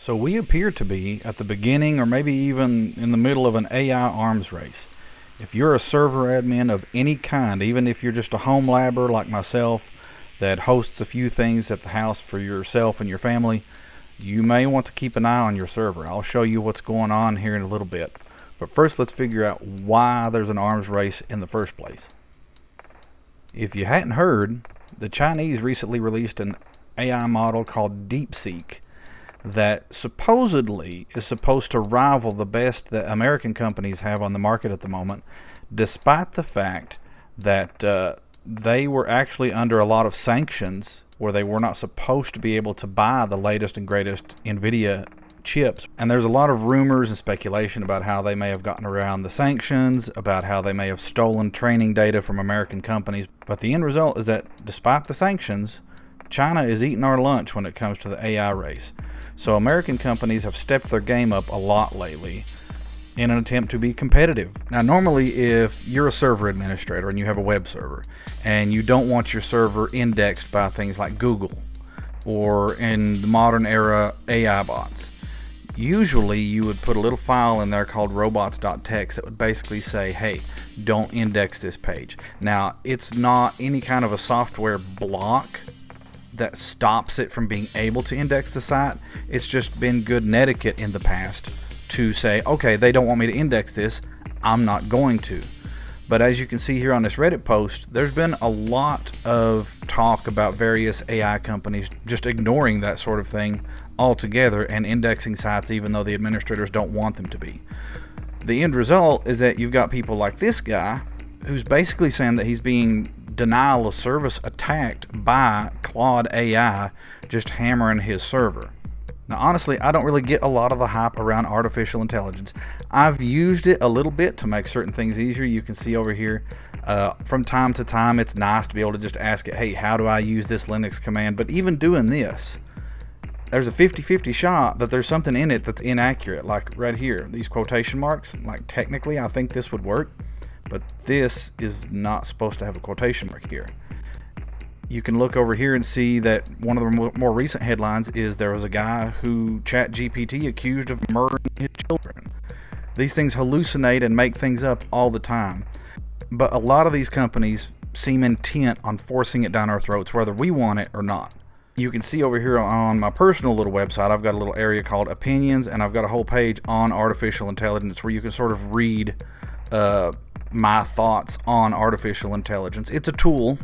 So we appear to be at the beginning or maybe even in the middle of an AI arms race. If you're a server admin of any kind, even if you're just a home labber like myself that hosts a few things at the house for yourself and your family, you may want to keep an eye on your server. I'll show you what's going on here in a little bit. But first, let's figure out why there's an arms race in the first place. If you hadn't heard, the Chinese recently released an AI model called DeepSeek that supposedly is supposed to rival the best that American companies have on the market at the moment, despite the fact that they were actually under a lot of sanctions where they were not supposed to be able to buy the latest and greatest NVIDIA chips. And there's a lot of rumors and speculation about how they may have gotten around the sanctions, about how they may have stolen training data from American companies. But the end result is that despite the sanctions, China is eating our lunch when it comes to the AI race. So American companies have stepped their game up a lot lately in an attempt to be competitive. Now, normally if you're a server administrator and you have a web server and you don't want your server indexed by things like Google or in the modern era AI bots, usually you would put a little file in there called robots.txt that would basically say, hey, don't index this page. Now, it's not any kind of a software block that stops it from being able to index the site. It's just been good etiquette in the past to say, okay, they don't want me to index this, I'm not going to. But as you can see here on this Reddit post, there's been a lot of talk about various AI companies just ignoring that sort of thing altogether and indexing sites even though the administrators don't want them to be. The end result is that you've got people like this guy who's basically saying that he's being denial of service attacked by Claude AI just hammering his server. Now, honestly, I don't really get a lot of the hype around artificial intelligence. I've used it a little bit to make certain things easier. You can see over here, from time to time, it's nice to be able to just ask it, hey, how do I use this Linux command? But even doing this, there's a 50-50 shot that there's something in it that's inaccurate. Like right here, these quotation marks, like technically I think this would work, but this is not supposed to have a quotation mark here. You can look over here and see that one of the more recent headlines is there was a guy who ChatGPT accused of murdering his children. These things hallucinate and make things up all the time. But a lot of these companies seem intent on forcing it down our throats, whether we want it or not. You can see over here on my personal little website, I've got a little area called opinions, and I've got a whole page on artificial intelligence where you can sort of read my thoughts on artificial intelligence. It's a tool,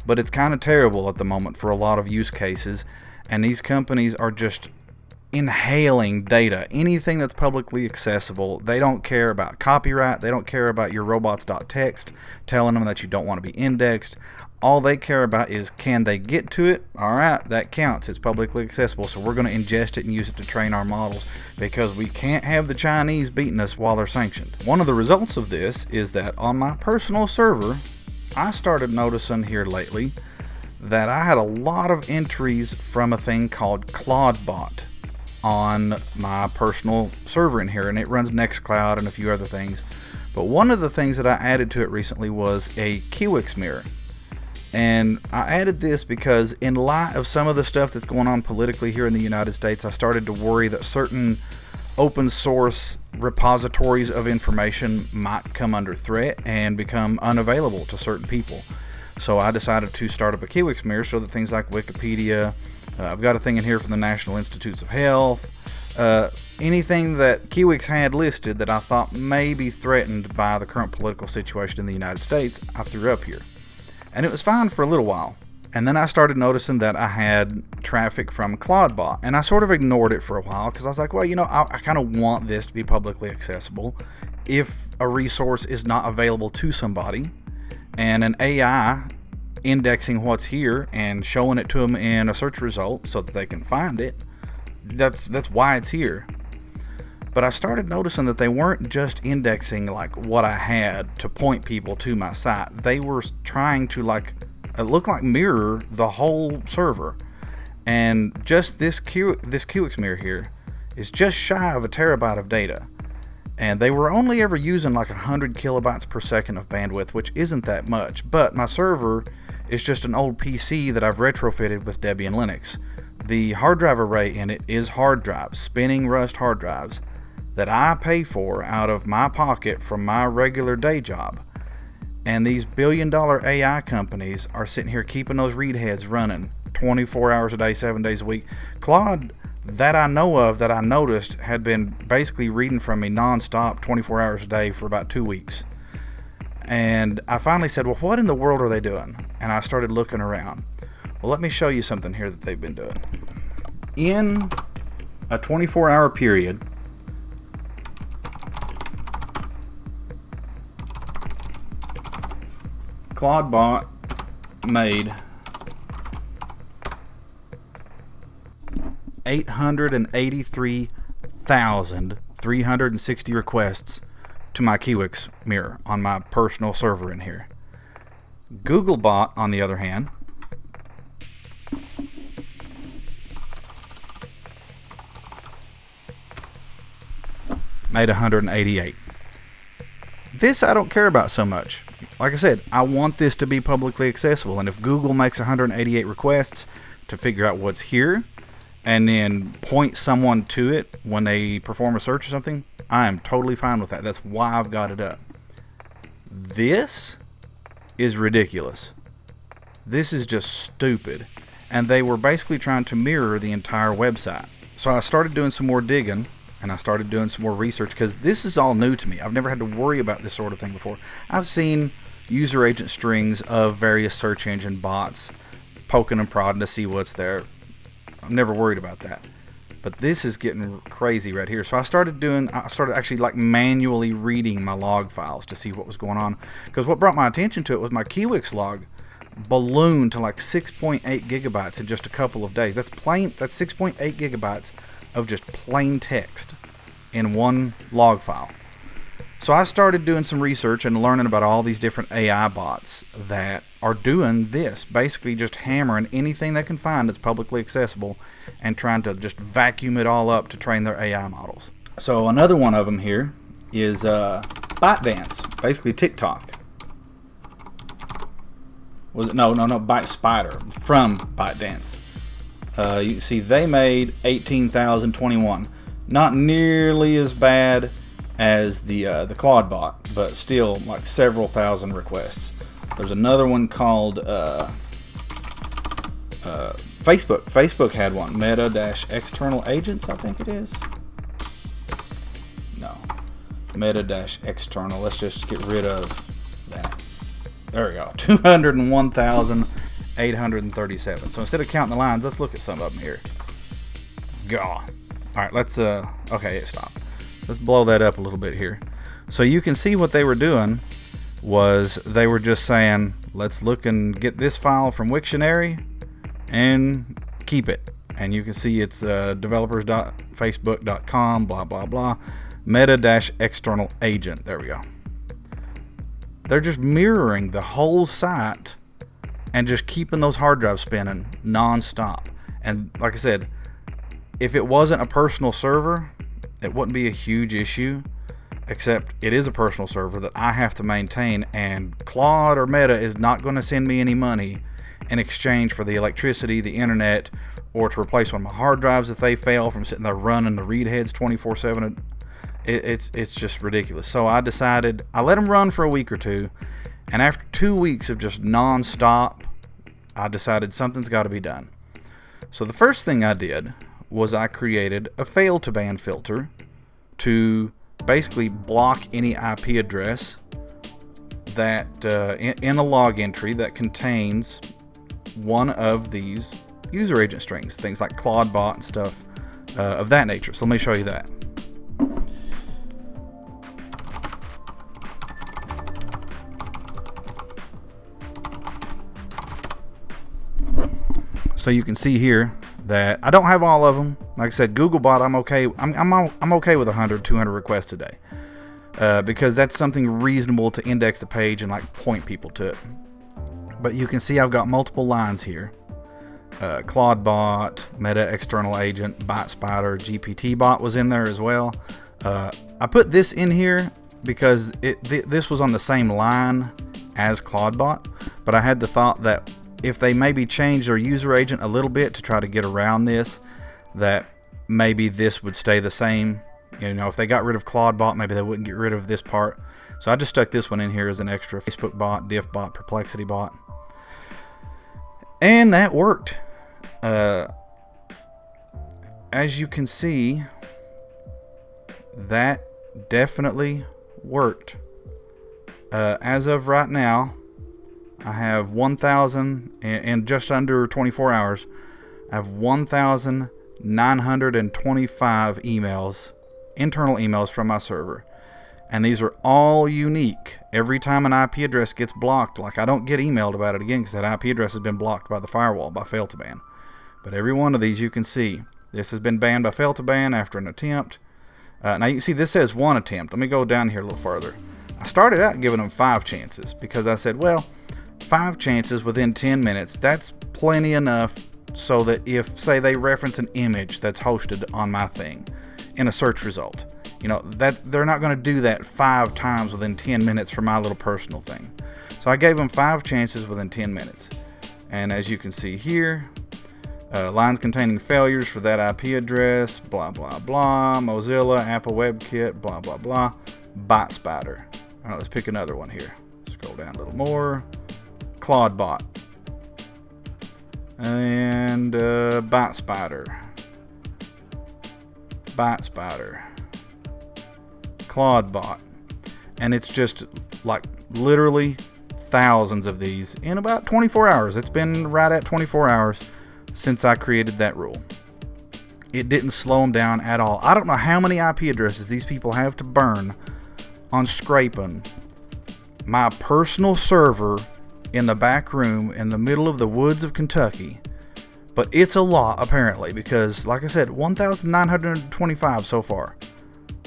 but it's kind of terrible at the moment for a lot of use cases, and these companies are just inhaling data. Anything that's publicly accessible, they don't care about copyright, they don't care about your robots.txt telling them that you don't want to be indexed. All they care about is, can they get to it? All right, that counts. It's publicly accessible, so we're going to ingest it and use it to train our models because we can't have the Chinese beating us while they're sanctioned. One of the results of this is that on my personal server, I started noticing here lately that I had a lot of entries from a thing called ClaudeBot on my personal server in here, and it runs Nextcloud and a few other things. But one of the things that I added to it recently was a Kiwix mirror. And I added this because in light of some of the stuff that's going on politically here in the United States, I started to worry that certain open source repositories of information might come under threat and become unavailable to certain people. So I decided to start up a Kiwix mirror so that things like Wikipedia, I've got a thing in here from the National Institutes of Health, anything that Kiwix had listed that I thought may be threatened by the current political situation in the United States, I threw up here. And it was fine for a little while. And then I started noticing that I had traffic from ClaudeBot. And I sort of ignored it for a while because I was like, well, you know, I kind of want this to be publicly accessible. If a resource is not available to somebody and an AI indexing what's here and showing it to them in a search result so that they can find it, that's why it's here. But I started noticing that they weren't just indexing like what I had to point people to my site. They were trying to it looked like mirror the whole server. And just this Kiwix mirror here is just shy of a terabyte of data. And they were only ever using like 100 kilobytes per second of bandwidth, which isn't that much. But my server is just an old PC that I've retrofitted with Debian Linux, the hard drive array in it is hard drives, spinning rust hard drives that I pay for out of my pocket from my regular day job. And these billion-dollar AI companies are sitting here keeping those read heads running 24 hours a day, 7 days a week. Claude, that I know of, that I noticed, had been basically reading from me nonstop 24 hours a day for about 2 weeks. And I finally said, well, what in the world are they doing? And I started looking around. Well, let me show you something here that they've been doing. In a 24-hour period, Claudebot made 883,360 requests to my Kiwix mirror on my personal server in here. Googlebot, on the other hand, made 188. This I don't care about so much. Like I said, I want this to be publicly accessible, and if Google makes 188 requests to figure out what's here and then point someone to it when they perform a search or something, I am totally fine with that. That's why I've got it up. This is ridiculous. This is just stupid. And they were basically trying to mirror the entire website. So I started doing some more digging, and I started doing some more research, because this is all new to me. I've never had to worry about this sort of thing before. I've seen user agent strings of various search engine bots poking and prodding to see what's there. I'm never worried about that. But this is getting crazy right here. So I started actually like manually reading my log files to see what was going on. Because what brought my attention to it was my Kiwix log ballooned to like 6.8 gigabytes in just a couple of days. That's 6.8 gigabytes of just plain text in one log file. So I started doing some research and learning about all these different AI bots that are doing this, basically just hammering anything they can find that's publicly accessible and trying to just vacuum it all up to train their AI models. So another one of them here is ByteDance, basically TikTok. Was it? No, ByteSpider from ByteDance. You can see they made 18,021. Not nearly as bad as the Claudebot, but still like several thousand requests. There's another one called Facebook. Facebook had one, Meta-External Agents, I think it is. No, Meta-External. Let's just get rid of that. There we go. 201,837. So instead of counting the lines, let's look at some of them here. God. All right, let's okay, it stopped. Let's blow that up a little bit here. So you can see what they were doing was they were just saying, let's look and get this file from Wiktionary and keep it. And you can see it's developers.facebook.com, blah, blah, blah, Meta-External Agent. There we go. They're just mirroring the whole site and just keeping those hard drives spinning non-stop. And like I said, if it wasn't a personal server, it wouldn't be a huge issue, except it is a personal server that I have to maintain, and Claude or Meta is not going to send me any money in exchange for the electricity, the internet, or to replace one of my hard drives if they fail from sitting there running the read heads 24/7. It's just ridiculous. So I decided, I let them run for a week or two, and after 2 weeks of just non-stop, I decided something's got to be done. So the first thing I did was I created a fail to ban filter to basically block any IP address that in a log entry that contains one of these user agent strings, things like Claudebot and stuff of that nature. So let me show you that. So you can see here that I don't have all of them. Like I said, Googlebot, I'm okay. I'm okay with 100, 200 requests a day because that's something reasonable to index the page and like point people to it. But you can see I've got multiple lines here. Claudebot, Meta-External Agent, ByteSpider, GPT-Bot was in there as well. I put this in here because this was on the same line as Claudebot, but I had the thought that if they maybe change their user agent a little bit to try to get around this, that maybe this would stay the same. You know, if they got rid of Claude bot, maybe they wouldn't get rid of this part. So I just stuck this one in here as an extra Facebook bot, diff bot, perplexity bot. And that worked. As you can see, that definitely worked. As of right now, I have 1,000, in just under 24 hours, I have 1,925 emails, internal emails from my server. And these are all unique. Every time an IP address gets blocked, like I don't get emailed about it again because that IP address has been blocked by the firewall by fail to ban. But every one of these you can see, this has been banned by fail to ban after an attempt. Now you can see this says 1 attempt. Let me go down here a little further. I started out giving them 5 chances because I said, well, 5 chances within 10 minutes, that's plenty enough so that if, say, they reference an image that's hosted on my thing in a search result, you know, that they're not going to do that 5 times within 10 minutes for my little personal thing. So I gave them 5 chances within 10 minutes. And as you can see here, lines containing failures for that IP address, blah, blah, blah, Mozilla, Apple WebKit, blah, blah, blah, Bot Spider. All right, let's pick another one here. Scroll down a little more. Claude bot. And Bot Spider. Bot Spider. Claude bot. And it's just like literally thousands of these in about 24 hours. It's been right at 24 hours since I created that rule. It didn't slow them down at all. I don't know how many IP addresses these people have to burn on scraping my personal server in the back room in the middle of the woods of Kentucky. But it's a lot, apparently, because, like I said, 1,925 so far.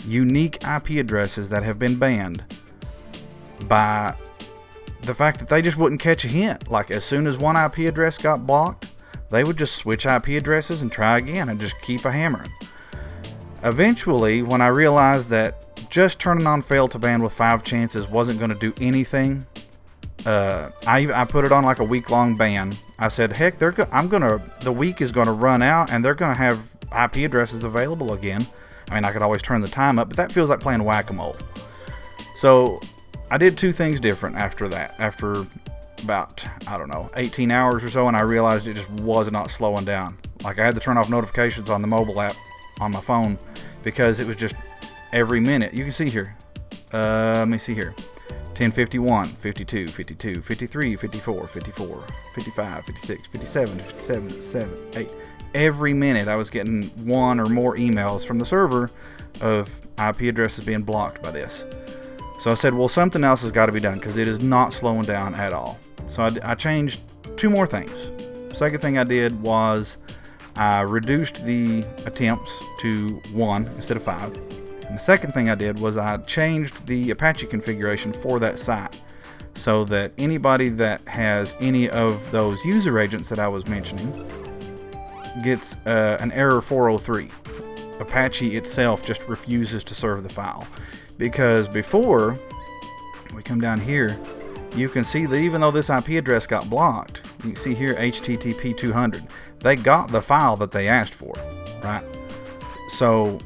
Unique IP addresses that have been banned by the fact that they just wouldn't catch a hint. Like, as soon as one IP address got blocked, they would just switch IP addresses and try again and just keep a hammering. Eventually, when I realized that just turning on fail to ban with 5 chances wasn't going to do anything, I put it on like a week-long ban. I said, heck, the week is going to run out and they're going to have IP addresses available again. I mean, I could always turn the time up, but that feels like playing whack-a-mole. So I did 2 things different after that. After about, I don't know, 18 hours or so, and I realized it just was not slowing down. Like, I had to turn off notifications on the mobile app on my phone because it was just every minute. You can see here. Let me see here. 10:51, 52, 52, 53, 54, 54, 55, 56, 57, 57, 57, 8. Every minute I was getting 1 or more emails from the server of IP addresses being blocked by this. So I said, well, something else has got to be done because it is not slowing down at all. So I changed 2 more things. Second thing I did was I reduced the attempts to 1 instead of 5. And the second thing I did was I changed the Apache configuration for that site so that anybody that has any of those user agents that I was mentioning gets an error 403. Apache itself just refuses to serve the file. Because before, we come down here, you can see that even though this IP address got blocked, you can see here HTTP 200, they got the file that they asked for, right? So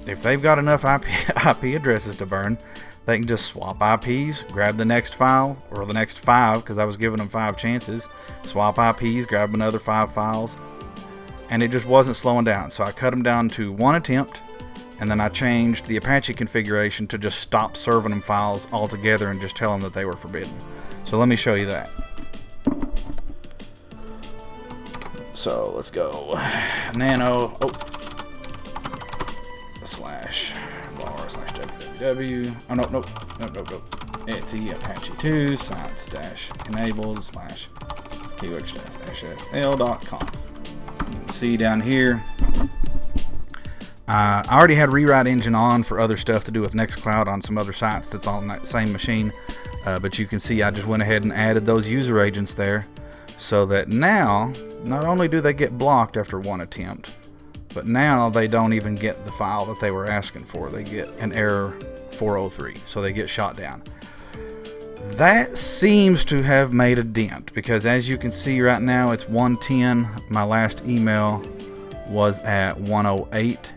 if they've got enough IP addresses to burn, they can just swap IPs, grab the next file, or the next 5, because I was giving them 5 chances, swap IPs, grab another 5 files, and it just wasn't slowing down. So I cut them down to 1 attempt, and then I changed the Apache configuration to just stop serving them files altogether and just tell them that they were forbidden. So let me show you that. So let's go nano /var/www. Oh, no. It's Apache 2 sites -enabled /kiwix-ssl.com. You can see down here, I already had rewrite engine on for other stuff to do with Nextcloud on some other sites that's on that same machine. But you can see I just went ahead and added those user agents there so that now, not only do they get blocked after 1 attempt, but now they don't even get the file that they were asking for. They get an error 403, so they get shot down. That seems to have made a dent, because as you can see right now, it's 110. My last email was at 108.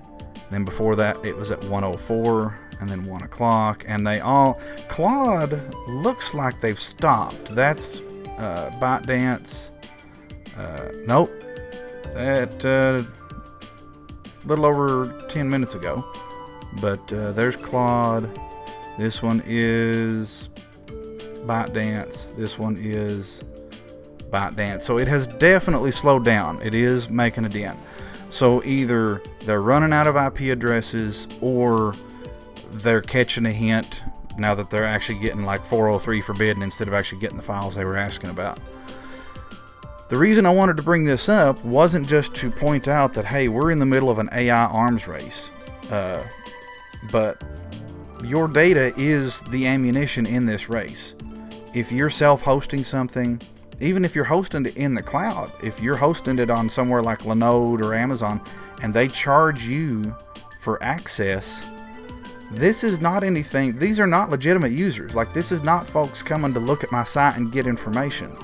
Then before that, it was at 104, and then 1 o'clock. And they all... Claude looks like they've stopped. That's ByteDance. Nope. At little over 10 minutes ago. But there's Claude. This one is ByteDance. This one is ByteDance. So it has definitely slowed down. It is making a dent. So either they're running out of IP addresses, or they're catching a hint now that they're actually getting like 403 forbidden instead of actually getting the files they were asking about. The reason I wanted to bring this up wasn't just to point out that, hey, we're in the middle of an AI arms race. But your data is the ammunition in this race. If you're self-hosting something, even if you're hosting it in the cloud, if you're hosting it on somewhere like Linode or Amazon, and they charge you for access, this is not anything, these are not legitimate users. Like, this is not folks coming to look at my site and get information.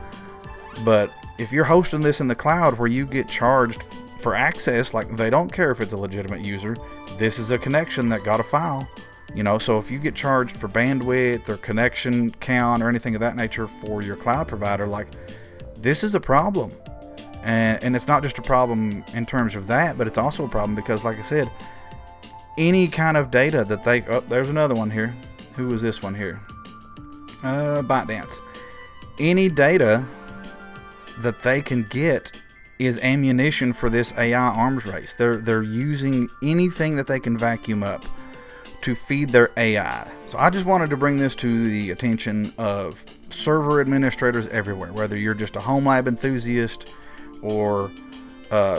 But if you're hosting this in the cloud where you get charged for access, like, they don't care if it's a legitimate user. This is a connection that got a file. You know, so if you get charged for bandwidth or connection count or anything of that nature for your cloud provider, like, this is a problem. And it's not just a problem in terms of that, but it's also a problem because, like I said, any kind of data that they... Oh, there's another one here. Who was this one here? ByteDance. Any data that they can get is ammunition for this AI arms race. They're using anything that they can vacuum up to feed their AI. So I just wanted to bring this to the attention of server administrators everywhere, whether you're just a home lab enthusiast or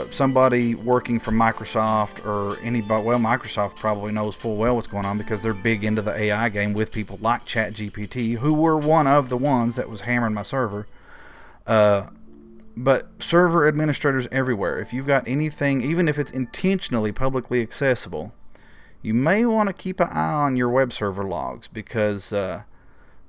somebody working for Microsoft or anybody. Well, Microsoft probably knows full well what's going on because they're big into the AI game with people like ChatGPT, who were one of the ones that was hammering my server. But server administrators everywhere, if you've got anything, even if it's intentionally publicly accessible, you may want to keep an eye on your web server logs, because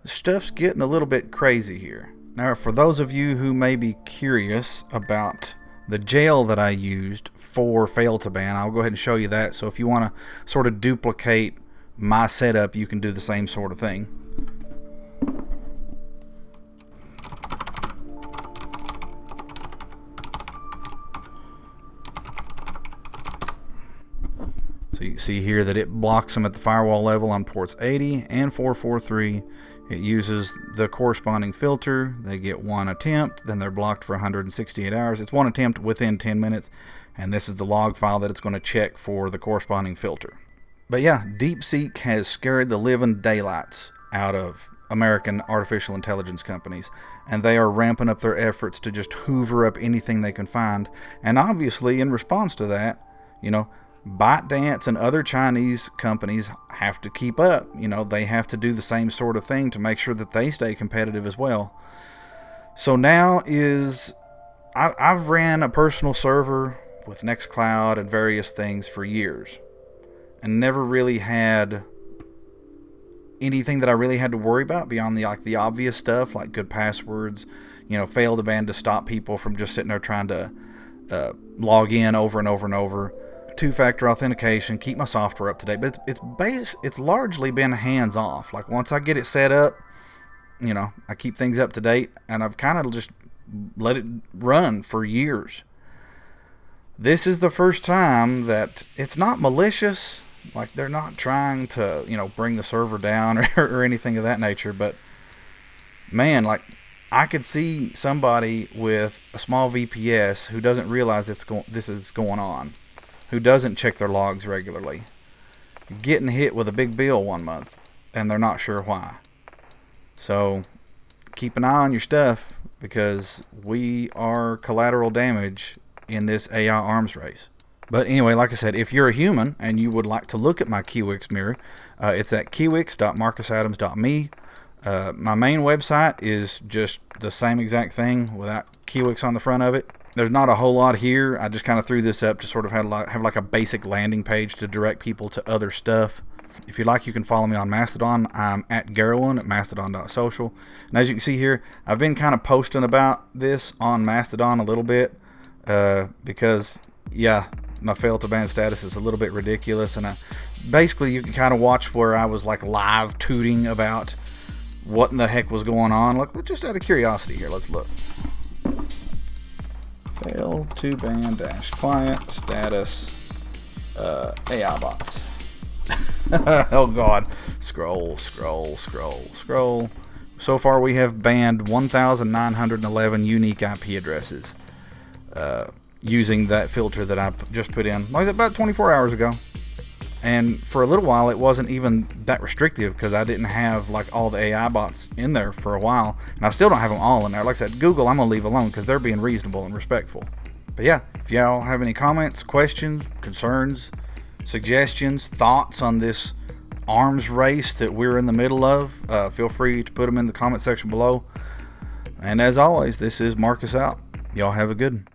stuff's getting a little bit crazy here. Now, for those of you who may be curious about the jail that I used for fail2ban, I'll go ahead and show you that. So if you want to sort of duplicate my setup, you can do the same sort of thing. So you see here that it blocks them at the firewall level on ports 80 and 443. It uses the corresponding filter. They get one attempt, then they're blocked for 168 hours. It's one attempt within 10 minutes, and this is the log file that it's going to check for the corresponding filter. But yeah, DeepSeek has scared the living daylights out of American artificial intelligence companies, and they are ramping up their efforts to just hoover up anything they can find. And obviously, in response to that, you know, ByteDance and other Chinese companies have to keep up. You know, they have to do the same sort of thing to make sure that they stay competitive as well. So now I've ran a personal server with Nextcloud and various things for years, and never really had anything that I really had to worry about beyond the obvious stuff like good passwords, you know, fail2ban to stop people from just sitting there trying to log in over and over and over. Two-factor authentication, keep my software up to date. But it's largely been hands off. Like, once I get it set up, you know, I keep things up to date, and I've kind of just let it run for years. This is the first time that it's not malicious. Like, they're not trying to, you know, bring the server down or anything of that nature. But man, like, I could see somebody with a small VPS who doesn't realize this is going on, who doesn't check their logs regularly, getting hit with a big bill one month, and they're not sure why. So keep an eye on your stuff, because we are collateral damage in this AI arms race. But anyway, like I said, if you're a human and you would like to look at my Kiwix mirror, it's at kiwix.marcusadams.me. My main website is just the same exact thing without Kiwix on the front of it. There's not a whole lot here. I just kind of threw this up to sort of have like a basic landing page to direct people to other stuff. If you like, you can follow me on Mastodon. I'm at Garowin at mastodon.social. And as you can see here, I've been kind of posting about this on Mastodon a little bit because, yeah, my fail to ban status is a little bit ridiculous. And basically, you can kind of watch where I was like live tooting about what in the heck was going on. Look, just out of curiosity here, let's look. Fail to ban dash client status AI bots. Oh god. Scroll. So far we have banned 1,911 unique IP addresses using that filter that I just put in about 24 hours ago. And for a little while it wasn't even that restrictive because I didn't have like all the AI bots in there for a while, and I still don't have them all in there. Like I said, Google I'm gonna leave alone because they're being reasonable and respectful. But yeah, if y'all have any comments, questions, concerns, suggestions, thoughts on this arms race that we're in the middle of, feel free to put them in the comment section below. And as always, this is Marcus out. Y'all have a good one.